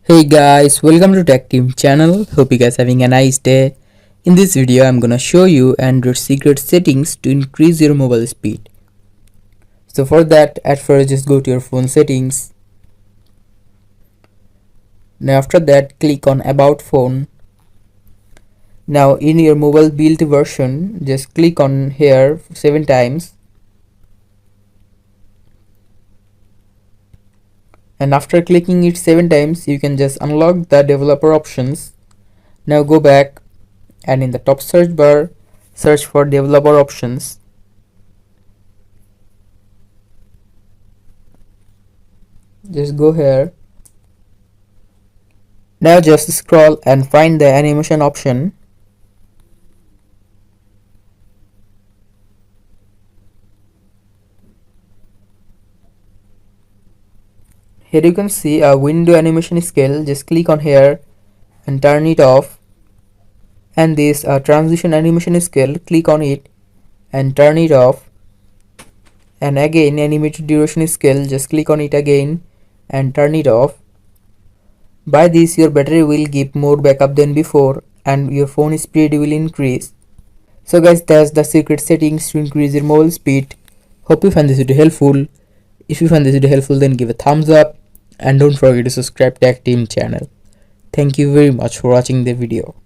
Hey guys, welcome to Tech Team channel. Hope you guys having a nice day. In this video, I'm gonna show you Android secret settings to increase your mobile speed. So for that, at first just go to your phone settings. Now after that, click on About Phone. Now in your mobile build version, just click on here 7 times. And after clicking it 7 times, you can just unlock the developer options. Now go back and in the top search bar, search for developer options. Just go here. Now just scroll and find the animation option. Here you can see a window animation scale. Just click on here and turn it off. And this transition animation scale, click on it and turn it off. And again animated duration scale, just click on it again and turn it off. By this your battery will give more backup than before and your phone speed will increase. So guys, that's the secret settings to increase your mobile speed. Hope you find this video helpful. If you find this video helpful, then give a thumbs up and don't forget to subscribe to Tech Team channel. Thank you very much for watching the video.